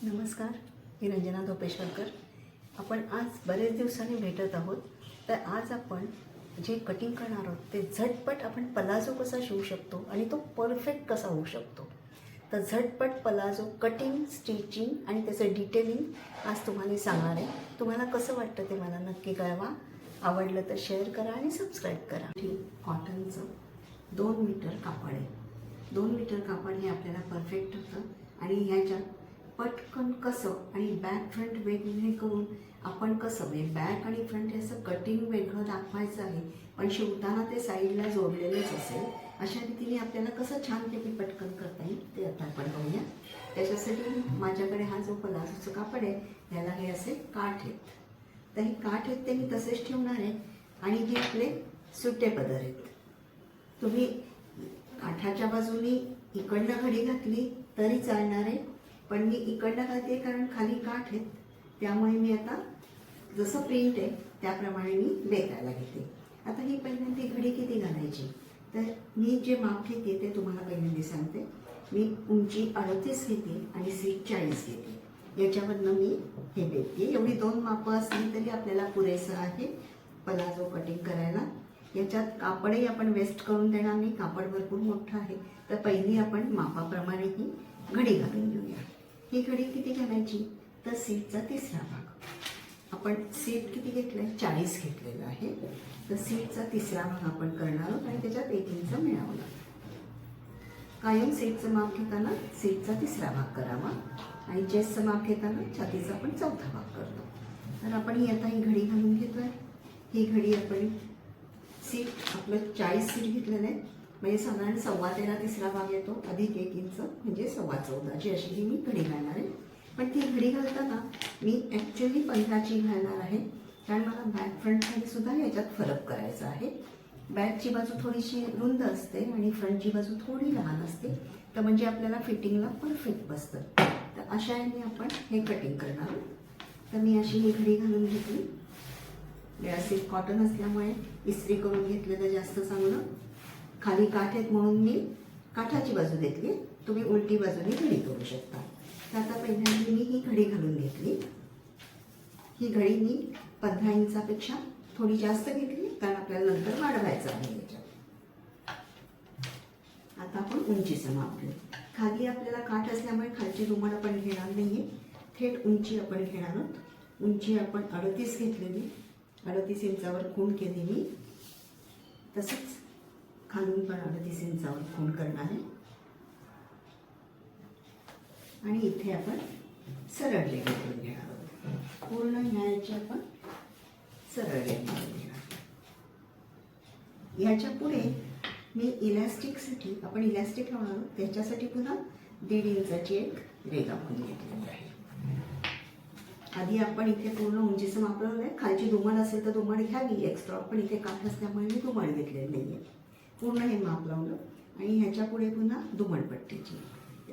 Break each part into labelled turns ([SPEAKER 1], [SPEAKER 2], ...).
[SPEAKER 1] नमस्कार, मी रंजना धोपेश्वरकर. आपण आज बरेच दिवसांनी भेटत आहोत. तर आज आपण जे कटिंग करणार आहोत ते झटपट आपण पलाझो कसा शिवू शकतो आणि तो परफेक्ट कसा होऊ शकतो. तर झटपट पलाझो कटिंग, स्टिचिंग आणि त्याचं डिटेलिंग आज तुम्हाला सांगणार आहे. तुम्हाला कसं वाटतं ते मला नक्की कळवा. आवडलं तर शेअर करा आणि सबस्क्राईब करा. कॉटनचं 2 मीटर कापड आहे. 2 मीटर कापड हे आपल्याला परफेक्ट होतं आणि ह्याच्यात पटकन कसं आणि बॅक फ्रंट वेगवेगळे करून आपण कसं बॅक आणि फ्रंट असं कटिंग वेगळं दाखवायचं आहे, पण शिवताना ते साईडला जोडलेलेच असेल. अशा रीतीने आपल्याला कसं छानपैकी पटकन करता येईल ते आता आपण बघूया. त्याच्यासाठी माझ्याकडे हा जो पलाझोचं कापड आहे ह्याला हे असे काठ आहेत. तर हे काठ आहेत ते मी तसेच ठेवणार आहे आणि हे आपले सुटे पदर आहेत. तुम्ही काठाच्या बाजूनी इकडनं घडी घातली तरी चालणार आहे, पण मी इकडनं घालते कारण खाली काठ आहेत. त्यामुळे मी आता जसं प्रिंट आहे त्याप्रमाणे मी बेकायला घेते. आता ही पहिल्यांदा घडी किती घालायची, तर मी जे माप घेते ते तुम्हाला पहिल्यांदा सांगते. मी उंची 38 घेते आणि सीट 40 घेते. याच्यावरनं मी हे बेते. एवढी 2 मापं असली तरी आपल्याला पुरेसं आहे पलाझो कटिंग करायला. याच्यात कापडही आपण वेस्ट करून देणार नाही, कापड भरपूर मोठं आहे. तर पहिली आपण मापाप्रमाणे ही घडी घालून घेऊया. ही घडी किती घालायची, तर सीटचा 3रा भाग. आपण सीट किती घेतलं आहे, 40 घेतलेलं आहे. तर सीटचा 3रा भाग आपण करणार आहोत आणि त्याच्यात 1 इंच मिळवणार. कायम सीटचं माप घेताना सीटचा 3रा भाग करावा आणि चेस्टचं माप घेताना छातीचा आपण 4था भाग करतो. तर आपण आता ही घडी घालून घेतोय. ही घडी आपण सीट आपलं 40 सीट घेतलेलं आहे, म्हणजे साधारण 13.25 3रा भाग येतो, अधिक 1 इंच म्हणजे 14.25 अशी ही मी घडी घालणार आहे. पण ती घडी घालताना मी ॲक्च्युली 15ची घालणार आहे, कारण मला बॅक फ्रंटमध्ये सुद्धा याच्यात फरक करायचा आहे. बॅकची बाजू थोडीशी रुंद असते आणि फ्रंटची बाजू थोडी लहान असते, तर म्हणजे आपल्याला फिटिंगला परफेक्ट बसतं. तर अशा याने आपण हे कटिंग करणार आहोत. तर मी अशी ही घडी घालून घेतली. व्यवस्थित कॉटन असल्यामुळे इस्त्री करून घेतलेलं जास्त चांगलं. खाली काठ आहेत म्हणून मी काठाची बाजू घेतली, तुम्ही उलटी बाजूने घडी करू शकता. तर आता पहिल्यांदा मी ही घडी घालून घेतली. ही घडी मी 15 इंचापेक्षा थोडी जास्त घेतली, कारण आपल्याला नंतर वाढवायचं आहे याच्यात. आता आपण उंचीचं माप घेऊ. खाली आपल्याला काठ असल्यामुळे खालची रुमाल आपण घेणार नाही आहे, थेट उंची आपण घेणार आहोत. उंची आपण 38 घेतलेली, 38 इंचावर खूण केली मी. तसंच खालून पण 38 इंचावर खूण करणार आहे आणि इथे आपण सरळ रेघ करून घेणार आहोत. पूर्ण ह्याची आपण सरळ रेघ मारून घेणार. ह्याच्या पुढे मी इलॅस्टिकसाठी आपण इलॅस्टिक लावणार आहोत, त्याच्यासाठी पुन्हा 1.5 इंचाची एक रेघ आपण घेतलेली आहे. आधी आपण इथे पूर्ण उंचीचं माप लावलं आहे. खालची दुमड असेल तर दुमड घ्यावी एक्स्ट्रा, पण इथे काठ असल्यामुळे मी दुमड घेतलेली नाही आहे. पूर्ण हे माप लावलं आणि ह्याच्या पुढे पुन्हा दुमडपट्टीची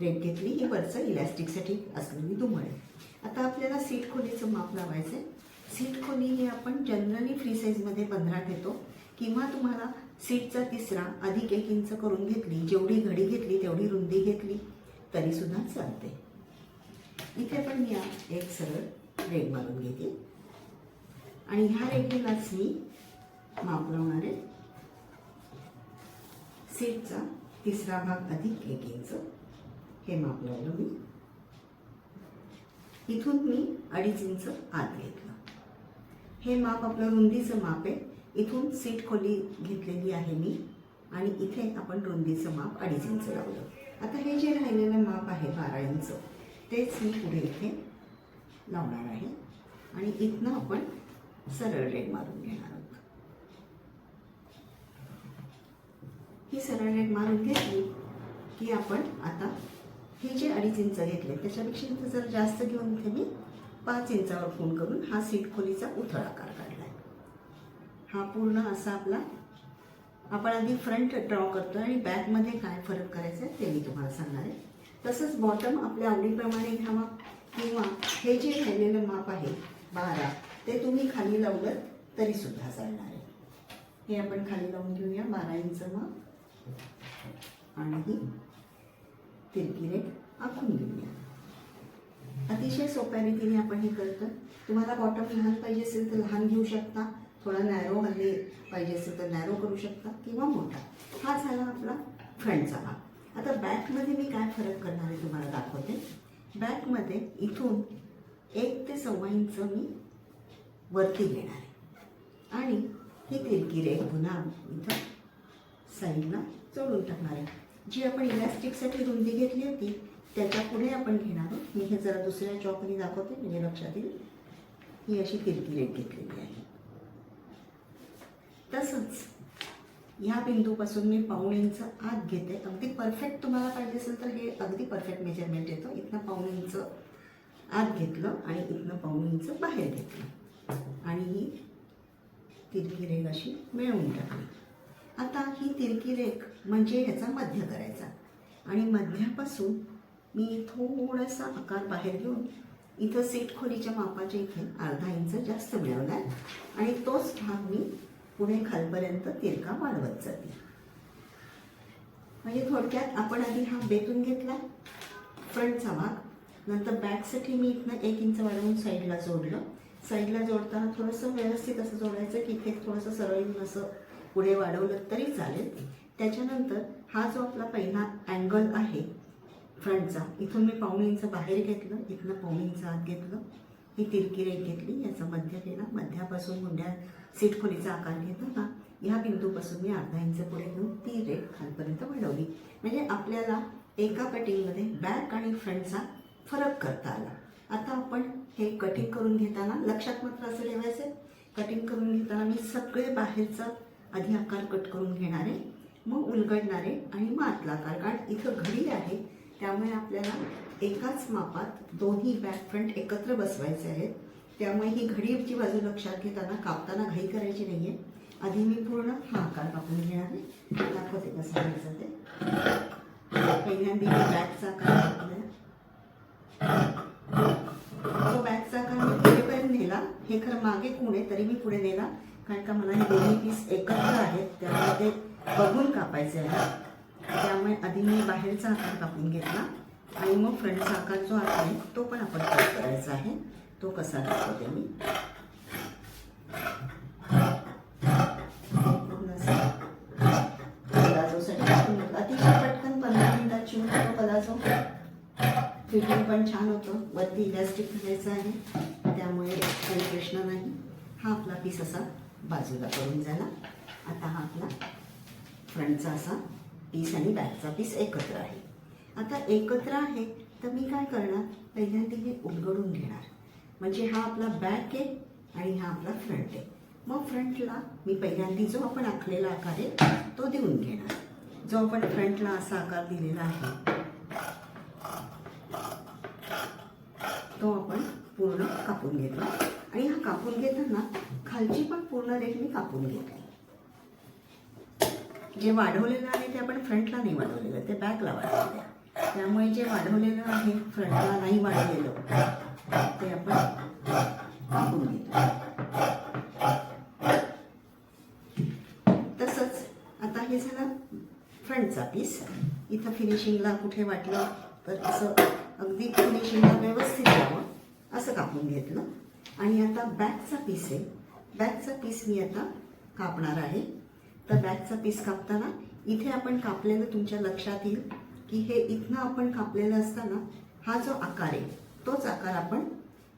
[SPEAKER 1] रेघ घेतली. ही वरचं इलॅस्टिकसाठी असलेली दुमड आहे. आता आपल्याला सीट खोलीचं माप लावायचं आहे. सीट खोली ही आपण जनरली फ्री साईजमध्ये 15 घेतो, किंवा तुम्हाला सीटचा 3रा अधिक 1 इंच करून घेतली, जेवढी घडी घेतली तेवढी रुंदी घेतली तरीसुद्धा चालते. इथे पण मी एक सरळ रेघ मारून घेते आणि ह्या रेघेलाच मी माप लावणार आहे. सीटचा 3रा भाग अधिक 1 इंच हे माप लावलं मी. इथून मी 2.5 इंच आत घेतलं. हे माप आपलं रुंदीचं माप आहे. इथून सीट खोली घेतलेली आहे मी आणि इथे आपण रुंदीचं माप 2.5 इंच लावलं. आता हे जे राहिलेलं माप आहे 12 इंच तेच मी पुढे इथे लावणार आहे आणि इथनं आपण सरळ रेघ मारून घेणार आहोत. ही सरळ रेघ मारून घेतली की आपण आता हे जे 2.5 इंच घेतले त्याच्यापेक्षा इथं जर जास्त घेऊन इथे मी 5 इंचावर खूण करून हा सीट खोलीचा उथळ आकार काढला आहे. हा पूर्ण असा आपला आपण आधी फ्रंट ड्रॉ करतो आणि बॅकमध्ये काय फरक करायचा आहे ते मी तुम्हाला सांगणार आहे. तसंच बॉटम आपल्या आवडीप्रमाणे घ्यावा, किंवा हे जे राहिलेलं माप आहे 12 ते तुम्ही खाली लावलं तरीसुद्धा चालणार आहे. हे आपण खाली लावून घेऊया 12 इंच माप आणि ही तिरकी रेघ आखून घेऊया. आता अतिशय सोप्या रीतीने आपण हे करतो. तुम्हाला बॉटम लहान पाहिजे असेल तर लहान घेऊ शकता, थोडा नॅरो हल्ले पाहिजे असेल तर नॅरो करू शकता किंवा मोठा. हा झाला आपला फ्रंटचा भाग. आता बॅकमध्ये मी काय फरक करणार आहे तुम्हाला दाखवते. बॅकमध्ये इथून 1 ते 1.25 इंच मी वरती घेणार आहे आणि ही तिरकी रेघ पुन्हा इथं साईडला जोडून टाकणार आहे. जी आपण इलास्टिकसाठी रुंदी घेतली होती त्याच्या पुढे आपण घेणार आहोत. मी हे जरा दुसऱ्या चॉकने दाखवते म्हणजे लक्षात येईल. ही अशी तिरकी रेघ घेतलेली आहे. तसंच ह्या बिंदूपासून मी 1.25 इंच आत घेते. अगदी परफेक्ट तुम्हाला पाहिजे असेल तर हे अगदी परफेक्ट मेजरमेंट येतं. इथनं 1.25 इंच आत घेतलं आणि इथनं 1.25 इंच बाहेर घेतलं आणि ही तिरकी रेघ अशी मिळवून टाकली. आता ही तिरकी रेघ म्हणजे ह्याचा मध्य करायचा आणि मध्यापासून मी थोडासा आकार बाहेर घेऊन इथं सीट खोलीच्या मापाच्या इथे 1/2 इंच जास्त मिळवला आहे आणि तोच भाग मी पुढे खालपर्यंत तिरका वाढवत जाते. म्हणजे थोडक्यात आपण आधी हा बेतून घेतला फ्रंटचा भाग, नंतर बॅकसाठी मी इथनं 1 इंच वाढवून साईडला जोडलं. साईडला जोडताना थोडंसं व्यवस्थित असं जोडायचं की इथे थोडंसं सरळ असं पुढे वाढवलं तरी चालेल. त्याच्यानंतर हा जो आपला पहिला अँगल आहे फ्रंटचा, इथून मी 1.25 इंच बाहेर घेतलं, इथनं 1.25 इंच आत घेतलं, ही तिरकी रेघ घेतली, याचा मध्य केला. मध्यापासून मुंड्या सीट खोलीचा आकार घेताना ह्या बिंदूपासून मी 1/2 इंच पुढे घेऊन ती रेघ खालपर्यंत वाढवली. म्हणजे आपल्याला एका कटिंगमध्ये बॅक आणि फ्रंटचा फरक करता आला. आता आपण हे कटिंग करून घेताना लक्षात मात्र असं ठेवायचं, कटिंग करून घेताना मी सगळे बाहेरचा आधी आकार कट करून घेणारे, मग उलगडणारे आणि मग आतला आकार. कारण इथं घडी आहे त्यामुळे आपल्याला एकाच मापात दोन्ही बॅक फ्रंट एकत्र बसवायचे आहेत. त्यामुळे ही घडीची बाजू लक्षात घेताना कापताना घाई करायची नाही आहे. आधी मी पूर्ण हा आकार कापून घेणार आहे. दाखवते कसं घ्यायचं ते. पहिल्यांदा मी बॅकचा आकार कापला. तो बॅकचा आकार मी पुढेपर्यंत नेला. हे खरं मागे कोण आहे तरी मी पुढे नेला, कारण का मला हे दोन्ही पीस एकत्र आहेत त्यामुळे ते बघून कापायचे आहे. त्यामुळे आधी मी बाहेरचा आकार कापून घेतला आणि मग फ्रंटचा आकार जो आहे तो पण आपण कट करायचा आहे. तो कसा दाखवते मी. पलाझोसाठी कापून घेतला. अतिशय पटकन 15 मिनिटात शिवून होतो पलाझो. फिटिंग पण छान होतं. वरती इलास्टिक घालायचं आहे त्यामुळे काही प्रश्न नाही. हा आपला पीस असा बाजूला करून झाला. आता हा आपला फ्रंटचा असा पीस आणि बॅकचा पीस एकत्र आहे. आता एकत्र आहे तर मी काय करणार, पहिल्यांदा हे उलगडून घेणार. म्हणजे हा आपला बॅक आहे आणि हा आपला फ्रंट आहे. मग फ्रंटला मी पहिल्यांदा जो आपण आखलेला आकार आहे तो देऊन घेणार. जो आपण फ्रंटला असा आकार दिलेला आहे तो आपण पूर्ण कापून घेतला आणि हा कापून घेताना खालची पण पूर्ण रेघ मी कापून घेतली. जे वाढवलेलं आहे ते आपण फ्रंटला नाही वाढवलेलं, ते बॅकला वाढवलेलं आहे. त्यामुळे जे वाढवलेलं आहे फ्रंटला नाही वाढवलेलं ते आपण कापून घेतो. तसंच आता हे झालं फ्रंटचा पीस. इथं फिनिशिंगला कुठे वाटलं तर असं अगदी फिनिशिंगला व्यवस्थित यावं असं कापून घेतलं. आणि आता बॅकचा पीस आहे. बॅकचा पीस मी आता कापणार आहे. तर बॅकचा पीस कापताना इथे आपण कापलेलं तुमच्या लक्षात येईल की हे इथनं आपण कापलेलं असताना हा जो आकार आहे तोच आकार आपण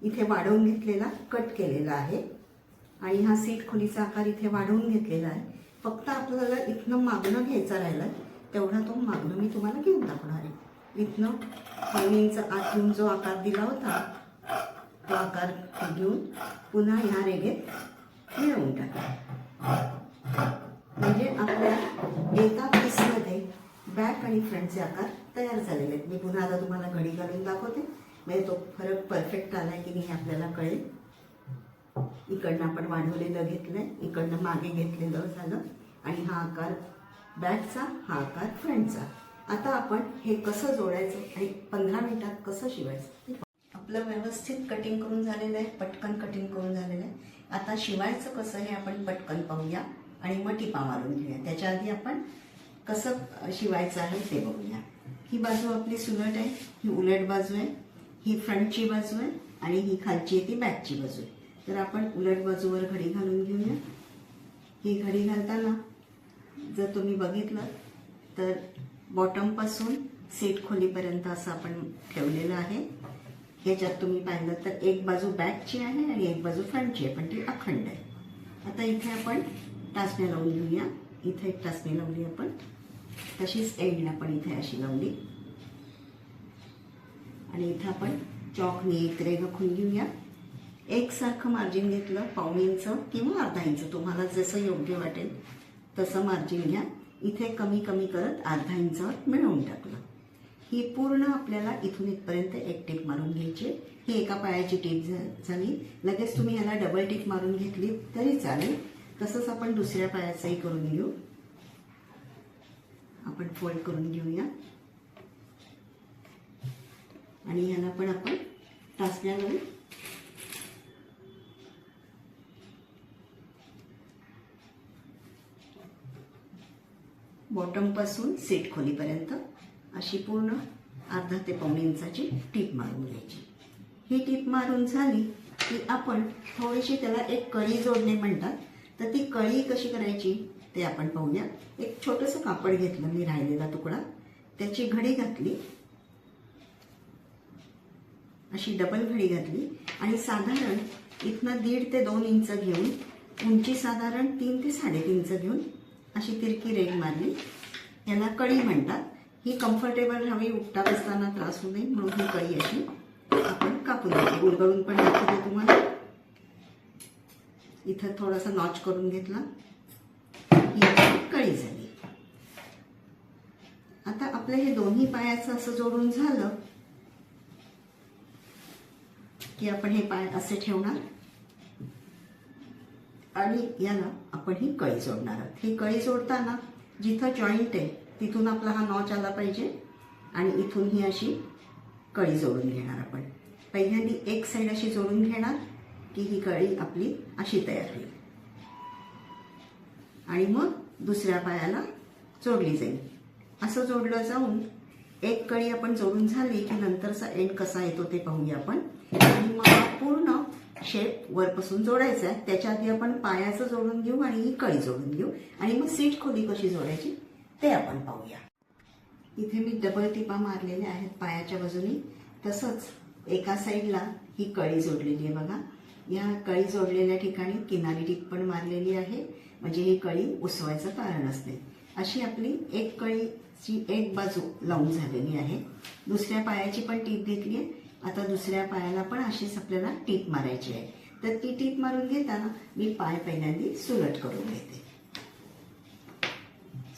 [SPEAKER 1] इथे वाढवून घेतलेला कट केलेला आहे आणि हा सीट खोलीचा आकार इथे वाढवून घेतलेला आहे. फक्त आपल्याला इथनं मागणं घ्यायचा राहिला तेवढा तो मागणं मी तुम्हाला घेऊन टाकणार आहे. इथनं 1.25 इंच आत घेऊन जो आकार दिला होता तो आकार घेऊन पुन्हा ह्या रेघेत मिळवून टाका. म्हणजे आपल्या एका पीसमध्ये बॅक आणि फ्रंटचे आकार तयार झालेले आहेत. मी पुन्हा आता तुम्हाला घडी घालून दाखवते म्हणजे तो फरक परफेक्ट आला की नाही आपल्याला कळेल. इकडनं आपण वाढवलेलं घेतलं आहे, इकडनं मागे घेतलेलं झालं आणि हा आकार बॅकचा, हा आकार फ्रंटचा. आता आपण हे कसं जोडायचं आणि 15 मिनिटात कसं शिवायचं. आपलं व्यवस्थित कटिंग करून झालेलं आहे, पटकन कटिंग करून झालेलं आहे. आता शिवायचं कसं हे आपण पटकन पाहूया आणि मग टिपा मारून घेऊया. त्याच्या आधी आपण कसं शिवायचं आहे ते बघूया. ही बाजू आपली सुलट आहे, ही उलट बाजू आहे. ही फ्रंटची बाजू आहे आणि ही खालची आहे ती बॅकची बाजू आहे. तर आपण उलट बाजूवर घडी घालून घेऊया. ही घडी घालताना जर तुम्ही बघितलं तर बॉटमपासून सीट खोलीपर्यंत असं आपण ठेवलेलं आहे. ह्याच्यात तुम्ही पाहिलं तर एक बाजू बॅकची आहे आणि एक बाजू फ्रंटची आहे, पण ती अखंड आहे. आता इथे आपण टाचण्या लावून घेऊया. इथे एक टाचणी लावली आपण, तशीच एंडला पण इथे अशी लावली आणि इथे आपण चॉकने एक रेघ आखून घेऊया. एकसारखं मार्जिन घेतलं, पाऊण इंच किंवा अर्धा इंच, तुम्हाला जसं योग्य वाटेल तसं मार्जिन घ्या. इथे कमी कमी करत अर्धा इंचावर मिळवून टाकलं. ही पूर्ण आपल्याला इथून इथपर्यंत एक टिप मारून घ्यायची. ही एका पायाची टिप झाली. लगेच तुम्ही ह्याला डबल टिप मारून घेतली तरी चालेल. तसंच आपण दुसऱ्या पायाचाही करून घेऊ. आपण फोल्ड करून घेऊया आणि ह्याला पण आपण टाचण्या लावू. बॉटम पासून सीट खोलीपर्यंत अशी पूर्ण अर्धा ते पाऊण इंचाची टीप मारून घ्यायची. ही टीप मारून झाली की आपण थोडीशी त्याला एक कळी जोडणे म्हणतात, तर ती कळी कशी करायची ते आपण पाहूया. एक छोटंसं कापड घेतलं मी, राहिलेला तुकडा, त्याची घडी घातली, अशी डबल घडी घातली आणि साधारण इथनं 1.5 ते 2 इंच घेऊन उंची साधारण 3 ते 3.5 इंच घेऊन अशी तिरकी रेघ मारली. याला कळी म्हणतात. ही कम्फर्टेबल राहावी, उठता बसताना त्रास होऊ नये म्हणून ही कळी अशी आपण कापून घेतली. उलगडून पण दाखवते तुम्हाला. इथं थोडासा नॉच करून घेतला, ही कळी झाली. आता आपलं हे दोन्ही पायाचं असं जोडून झालं की आपण हे पाय असे ठेवणार आणि याला आपण ही कळी जोडणार आहोत. ही कळी जोडताना जिथं जॉईंट आहे तिथून आपला हा नॉच आला पाहिजे आणि इथून ही अशी कळी जोडून घेणार. आपण पहिल्यांदा एक साईड अशी जोडून घेणार की ही कळी आपली अशी तयार होईल आणि मग दुसऱ्या पायाला जोडली जाईल. असं जोडलं जाऊन एक कळी आपण जोडून झाली की नंतरचा एंड कसा येतो ते पाहूया आपण. आणि मग पूर्ण शेप वरपासून जोडायचा आहे. त्याच्या आधी आपण पायाचं जोडून घेऊ आणि ही कळी जोडून घेऊ आणि मग सीट खोली कशी जोडायची ते आपण पाहूया. इथे मी डबल टिपा मारलेल्या आहेत पायाच्या बाजूनी. तसंच एका साईडला ही कळी जोडलेली आहे बघा. या कळी जोडलेल्या ठिकाणी किनारी टीप पण मारलेली आहे, म्हणजे ही कळी उसवायचं कारण असते. अशी आपली एक कळीची एक बाजू लावून झालेली आहे. दुसऱ्या पायाची पण टीप घेतली आहे. आता दुसऱ्या पायाला पण अशीच आपल्याला टीप मारायची आहे. तर ती टीप मारून घेताना मी पाय पहिल्यांदा सुलट करून घेते.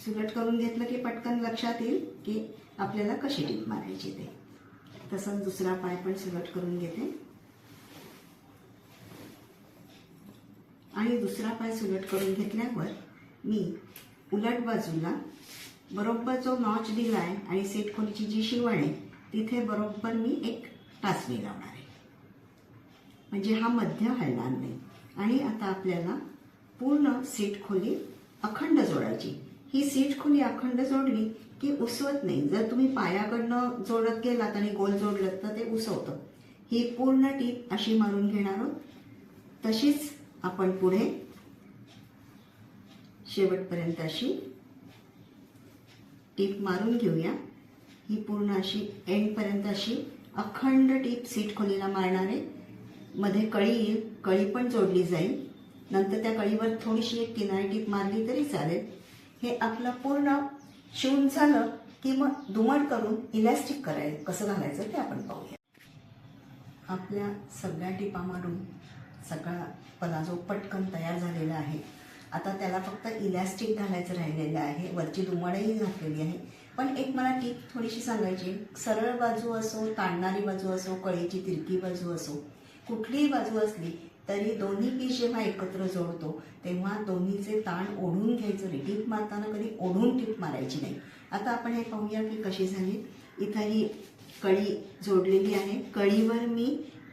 [SPEAKER 1] सुलट करून घेतलं की पटकन लक्षात येईल की आपल्याला कशी टीप मारायची ते. तसंच दुसरा पाय पण सुलट करून घेते आणि दुसरा पाय सुलट करून घेतल्यावर मी उलट बाजूला बरोबर जो नॉच दिला आहे आणि सीट खोलीची जी शिवण आहे तिथे बरोबर मी एक टाचणी लावणार आहे, म्हणजे हा मध्य हलणार नाही. आणि आता आपल्याला पूर्ण सीट खोली अखंड जोडायची. ही सीट खोली अखंड जोडली की उसवत नाही. जर तुम्ही पायाकडनं जोडत गेलात आणि गोल जोडलं तर ते उसवतं. ही पूर्ण टीप अशी मारून घेणार आहोत. तशीच आपण पुढे शेवटपर्यंत अशी टीप मारून घेऊया. ही पूर्ण अशी एंडपर्यंत अशी अखंड टीप सीट खोलीला मारणार आहे. मध्ये कळी येईल, कळी पण जोडली जाईल. नंतर त्या कळीवर थोडीशी एक किनारी टीप मारली तरी चालेल. हे आपलं पूर्ण शिवून झालं की मग दुमड करून इलॅस्टिक करायचं कसं घालायचं ते आपण पाहूया. आपल्या सगळ्या टिपा मारून सगळा पलाझो पटकन तयार झालेला आहे. आता त्याला फक्त इलॅस्टिक घालायचं राहिलेलं आहे. वरची दुमडही घातलेली आहे. पण एक मला टीप थोडीशी सांगायची. सरळ बाजू असो, ताणणारी बाजू असो, कळीची तिरकी बाजू असो, कुठलीही बाजू असली तरी दोन्ही पीस जेव्हा एकत्र जोडतो तेव्हा दोन्हीचे ताण ओढून घ्यायचं नाही. टीप मारताना कधी ओढून टीप मारायची नाही. आता आपण हे पाहूया की कशी झाली. इथं ही कळी जोडलेली आहे. कळीवर मी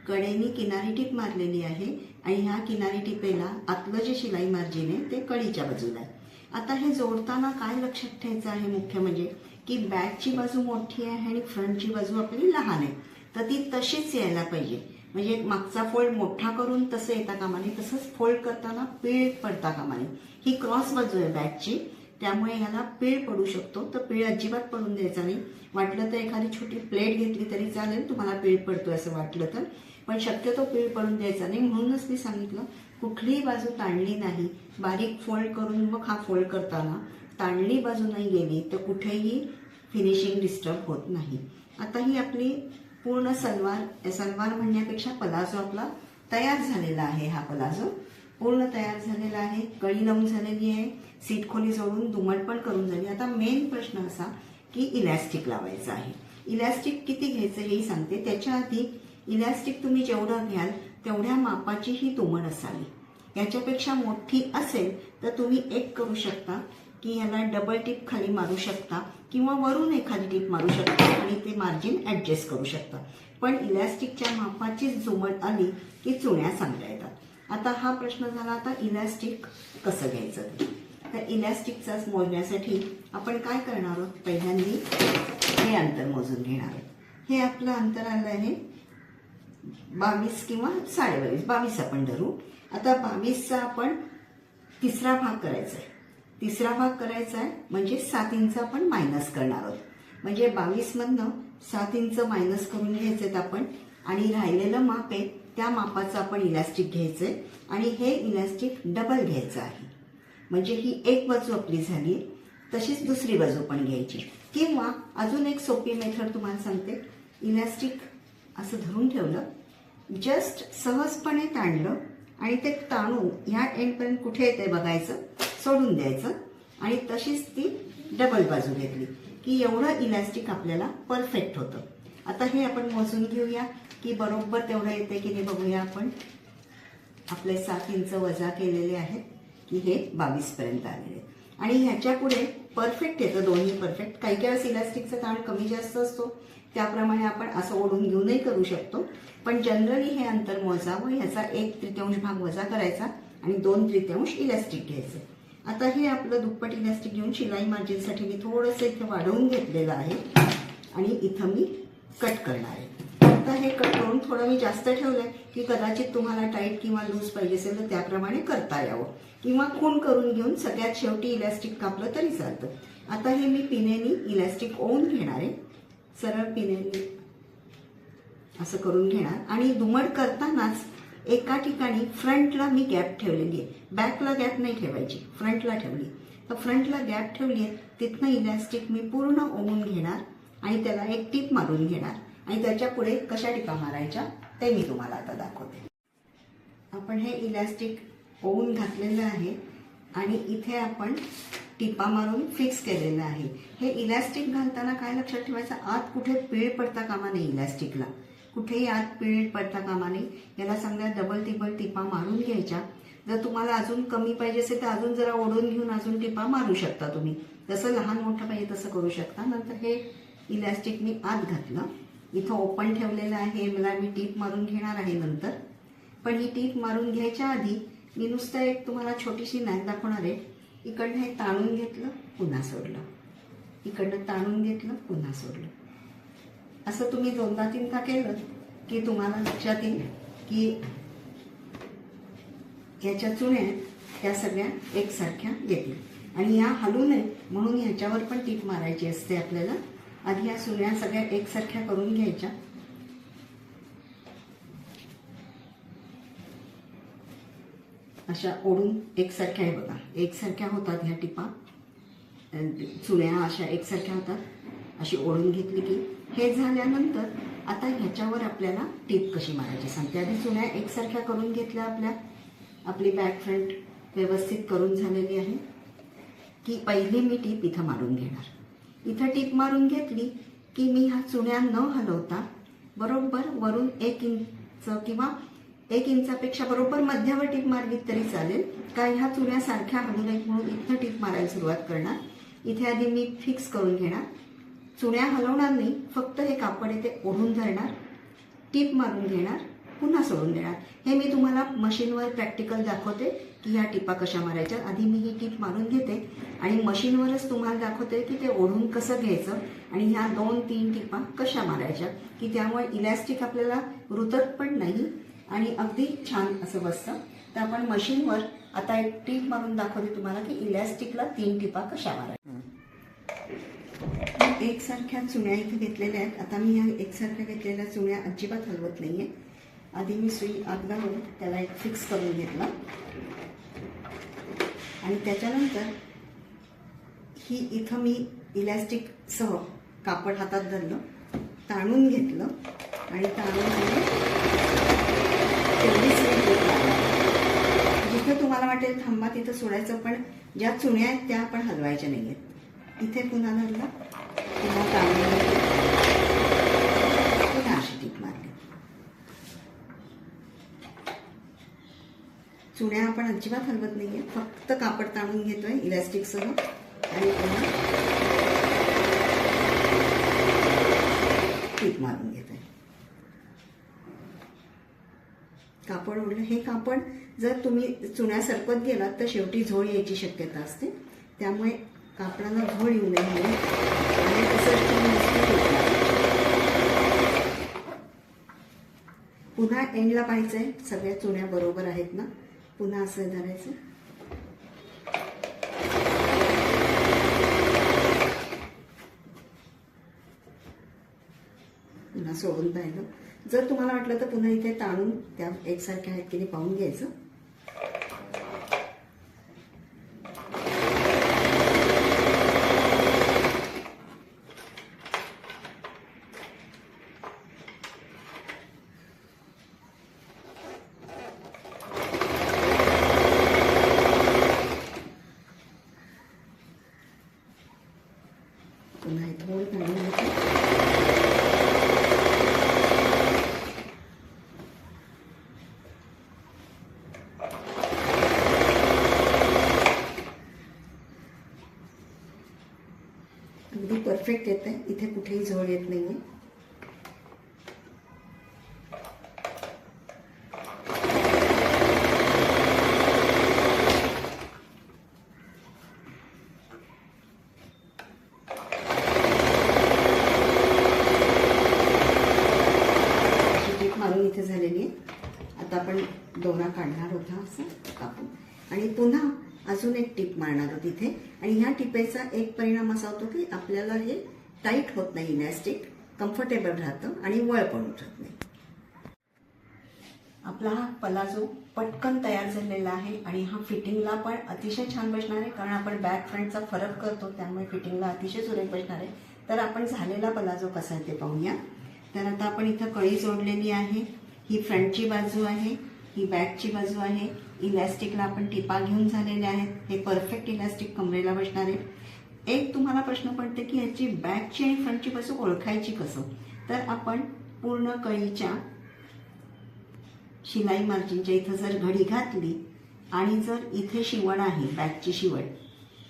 [SPEAKER 1] कडेनी किनारी टीप मारलेली आहे आणि ह्या किनारी टिपेला आतलं जे शिलाई मार्जिन आहे ते कळीच्या बाजूला आहे. आता हे जोडताना काय लक्षात ठेवायचं आहे मुख्य म्हणजे की बॅकची बाजू मोठी आहे आणि फ्रंटची बाजू आपली लहान आहे. तर ती तशीच यायला पाहिजे. म्हणजे मागचा फोल्ड मोठा करून तसं येता कामा नये, तसंच फोल्ड करताना पीळ पडता कामा नये. ही क्रॉस बाजू आहे बॅकची, त्यामुळे ह्याला पीळ पडू शकतो. तर पीळ अजिबात पडून द्यायचा नाही. वाटलं तर एखादी छोटी प्लेट घेतली तरी चालेल, तुम्हाला पीळ पडतोय असं वाटलं तर, पण शक्यतो पीळ पडून द्यायचा नाही. म्हणूनच मी सांगितलं कुठलीही बाजू ताणली नाही. बारीक फोल्ड करून मग हा फोल्ड करताना ताणली बाजू नाही गेली तर कुठेही फिनिशिंग डिस्टर्ब होत नाही. आता ही आपली पूर्ण सलवार म्हणण्यापेक्षा पलाझो आपला तयार झालेला आहे. हा पलाझो पूर्ण तयार झालेला आहे. कळी लावून झालेली आहे, सीट खोली जोडून दुमट पण करून झाली. आता मेन प्रश्न असा की इलॅस्टिक लावायचं आहे. इलॅस्टिक किती घ्यायचं हेही सांगते. त्याच्या आधी इलॅस्टिक तुम्ही जेवढं घ्याल तेवढ्या मापाची ही दुमड असावी. याच्यापेक्षा मोठी असेल तर तुम्ही एक करू शकता की ह्याला डबल टिप खाली मारू शकता किंवा वरून एखादी टिप मारू शकता आणि ते मार्जिन ॲडजस्ट करू शकता. पण इलॅस्टिकच्या मापाचीच जुमड आली की चुण्या चांगल्या येतात. आता हा प्रश्न झाला, आता इलॅस्टिक कसं घ्यायचं ते. तर इलॅस्टिकचाच मोजण्यासाठी आपण काय करणार आहोत, पहिल्यांदी हे अंतर मोजून घेणार आहोत. हे आपलं अंतर आलं आहे 22 किंवा 22.5, 22 आपण धरू. आता 22चा आपण तिसरा भाग करायचा आहे. तिसरा भाग करायचा आहे म्हणजे 7 इंच आपण मायनस करणार आहोत. म्हणजे 22मधनं 7 इंच मायनस करून घ्यायचेत आपण आणि राहिलेलं माप आहे त्या मापाचं आपण इलॅस्टिक घ्यायचंय आणि हे इलॅस्टिक डबल घ्यायचं आहे. म्हणजे ही एक बाजू आपली झाली, तशीच दुसरी बाजू पण घ्यायची. किंवा अजून एक सोपी मेथड तुम्हाला सांगते. इलॅस्टिक असं धरून ठेवलं, जस्ट सहजपणे ताणलं आणि ते ताणून ह्या एंडपर्यंत कुठे येते बघायचं, सोडून द्यायचं आणि तशीच ती डबल बाजू घेतली की एवढं इलॅस्टिक आपल्याला परफेक्ट होतं. आता हे आपण मोजून घेऊया की बरोबर तेवढं येते की नाही बघूया आपण. आपले 7 इंच वजा केलेले आहेत की हे 22पर्यंत आलेले आणि ह्याच्या पुढे परफेक्ट येतं, दोन्ही परफेक्ट. काही काही वेळेस इलॅस्टिकचा ताण कमी जास्त असतो, त्याप्रमाणे आपण असं ओढून घेऊनही करू शकतो. पण जनरली हे अंतर मोजावं, ह्याचा 1/3 भाग वजा करायचा आणि 2/3 इलॅस्टिक घ्यायचं. आता हे आपलं दुप्पट इलॅस्टिक घेऊन शिलाई मार्जिनसाठी मी थोडंसं इथं वाढवून घेतलेलं आहे आणि इथं मी कट करणार आहे. आता हे कट करून थोडं मी जास्त ठेवलंय की कदाचित तुम्हाला टाईट किंवा लूज पाहिजे असेल तर त्याप्रमाणे करता यावं किंवा खूण करून घेऊन सगळ्यात शेवटी इलॅस्टिक कापलं तरी चालतं. आता हे मी पिनेनी इलॅस्टिक ओवून घेणार आहे. सरळ पिनेनी असं करून घेणार आणि दुमड करतानाच एका ठिकाणी फ्रंटला मी गॅप ठेवलेली आहे. बॅकला गॅप नाही ठेवायची, फ्रंटला ठेवली. तर फ्रंटला गॅप ठेवली आहे, तिथनं इलॅस्टिक मी पूर्ण ओवून घेणार आणि त्याला एक टीप मारून घेणार आणि त्याच्या पुढे कशा टिपा मारायच्या ते मी तुम्हाला आता दाखवते. आपण हे इलॅस्टिक ओवून घातलेलं आहे आणि इथे आपण टिपा मारून फिक्स केलेलं आहे. हे इलॅस्टिक घालताना काय लक्षात ठेवायचं, आत कुठे पीळ पडता कामा नाही. इलॅस्टिकला कुठेही आत पीळ पडता कामा नाही. याला चांगल्या डबल टिबल टिपा मारून घ्यायच्या. जर तुम्हाला अजून कमी पाहिजे असेल तर अजून जरा ओढून घेऊन अजून टिपा मारू शकता तुम्ही. जसं लहान मोठं पाहिजे तसं करू शकता. नंतर हे इलॅस्टिक मी आत घातलं, इथं ओपन ठेवलेलं आहे. मला मी टीप मारून घेणार आहे नंतर. पण ही टीप मारून घ्यायच्या आधी मी नुसतं एक तुम्हाला छोटीशी नाक दाखवणार आहे. इकडनं हे ताणून घेतलं, पुन्हा सोडलं, इकडनं ताणून घेतलं, पुन्हा सोडलं. असं तुम्ही 2दा-3दा केलं की तुम्हाला लक्षात येईल की ह्याच्या चुण्या त्या सगळ्या एकसारख्या येतील. आणि ह्या हलू नये म्हणून ह्याच्यावर पण टीप मारायची असते आपल्याला. आधी या चुण्या सगळ्या एकसारख्या करून घ्यायच्या. अशा ओढून एकसारख्या आहे बघा, एकसारख्या होतात ह्या टिपा. चुण्या अशा एकसारख्या होतात. अशी ओढून घेतली की हे झाल्यानंतर आता ह्याच्यावर आपल्याला टीप कशी मारायची सांगते. आधी चुण्या एकसारख्या करून घेतल्या आपली बॅक फ्रंट व्यवस्थित करून झालेली आहे की पहिली मी टीप इथं मारून घेणार. इथं टीप मारून घेतली की मी ह्या चुण्या न हलवता बरोबर वरून 1 इंच किंवा 1 इंचापेक्षा बरोबर मध्यावर टीप मारली तरी चालेल. काय ह्या चुण्या सारख्या हलू नयेत म्हणून इथं टीप मारायला सुरुवात करणार. इथे आधी मी फिक्स करून घेणार. चुण्या हलवणार नाही, फक्त हे कापड आहे ते ओढून धरणार, टीप मारून घेणार पुन्हा सोडून देणार. हे मी तुम्हाला मशीनवर प्रॅक्टिकल दाखवते की ह्या टिपा कशा मारायच्या. आधी मी ही टीप मारून घेते आणि मशीनवरच तुम्हाला दाखवते की ते ओढून कसं घ्यायचं आणि ह्या 2-3 टिपा कशा मारायच्या की त्यामुळे इलॅस्टिक आपल्याला रुतत पण नाही आणि अगदी छान असं बसतं. तर आपण मशीनवर आता एक टीप मारून दाखवते तुम्हाला की इलॅस्टिकला 3 टिपा कशा मारायच्या. एकसारख्या चुण्या इथे घेतलेल्या आहेत. आता मी ह्या एकसारख्या घेतलेल्या चुण्या अजिबात हलवत नाहीये. आधी मी सुई आत घालून त्याला एक फिक्स करून घेतला आणि त्याच्यानंतर ही इथं मी इलॅस्टिक सह कापड हातात धरलं, ताणून घेतलं आणि ताणून तेवढी सुई जिथे तुम्हाला वाटेल थांबा तिथं सोडायचं, पण ज्या चुण्या आहेत त्या आपण हलवायच्या नाही आहेत. इथे पुन्हा धरलं, पुन्हा ताणून पुन्हा अशी टीप मारली. चुण्या आपण अजिबात हलवत नाहीये, फक्त कापड ताणून घेतोय इलॅस्टिकसह आणि पुन्हा टीप मारून घेतोय. कापड ओढलं. हे कापड जर तुम्ही चुण्या सरकत गेलात तर शेवटी झोळ यायची शक्यता असते, त्यामुळे कापडाला झोळ येऊ नये म्हणून आणि पुन्हा एंडला पाहायचंय सगळ्या चुण्या बरोबर आहेत ना. पुन्हा असं धरायचं, पुन्हा सोडून पाहिलं. जर तुम्हाला वाटलं तर पुन्हा इथे ताणून त्या एकसारख्या आहेत की नाही पाहून घ्यायचं. पुन्हा थोडी ताणून घ्यायची. अगदी परफेक्ट येते, इथे कुठेही झोळ येत नाहीये. मारून इथे झालेली आहे. आता आपण दोरा काढणार होता असं कापून आणि पुन्हा अजून एक टीप मारणार आहोत इथे. आणि ह्या टिपेचा एक परिणाम असा होतो की आपल्याला हे टाईट होत नाही, इलॅस्टिक कम्फर्टेबल राहतं आणि वळ पण उठत नाही. आपला हा पलाझो पटकन तयार झालेला आहे आणि हा फिटिंगला पण अतिशय छान बसणार आहे, कारण आपण बॅक फ्रंटचा फरक करतो त्यामुळे फिटिंगला अतिशय सुरेख बसणार आहे. तर आपण झालेला पलाझो कसा आहे ते पाहूया. तर आता आपण इथं कळी जोडलेली आहे. ही फ्रंटची बाजू आहे, ही बॅकची बाजू आहे. इलॅस्टिकला आपण टिपा घेऊन झालेले आहेत. हे परफेक्ट इलॅस्टिक कमरेला बसणार आहे. एक तुम्हाला प्रश्न पडते की ह्याची बॅकची आणि फ्रंटची बाजू ओळखायची कसं. तर आपण पूर्ण कळीच्या शिलाई मार्जिनच्या इथं जर घडी घातली आणि जर इथे शिवण आहे बॅकची शिवण,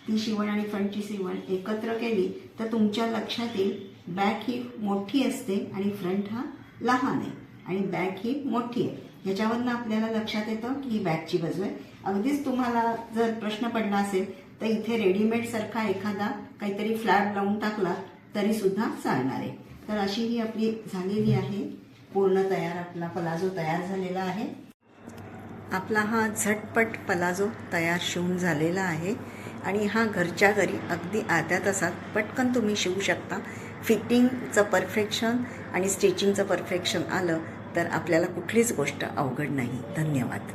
[SPEAKER 1] ती शिवण आणि फ्रंटची शिवण एकत्र केली तर तुमच्या लक्षात येईल बॅक ही मोठी असते आणि फ्रंट हा लहान आहे आणि बॅक ही मोठी आहे. ह्याच्यावरनं आपल्याला लक्षात येतं की ही बॅकची बाजू आहे. अगदीच तुम्हाला जर प्रश्न पडला असेल तर इथे रेडीमेड सारखा एखादा काहीतरी फ्लॅप लावून टाकला तरी सुद्धा चालणार आहे. तर अशी ही आपली झालेली आहे पूर्ण तयार, आपला पलाझो तयार झालेला आहे. आपला हा झटपट पलाझो तयार शिवून झालेला आहे आणि हा घरच्या घरी अगदी अर्ध्या तासात पटकन तुम्ही शिवू शकता. फिटिंगचं परफेक्शन आणि स्टिचिंगचं परफेक्शन आलं तर आपल्याला कुठलीच गोष्ट अवघड नाही. धन्यवाद.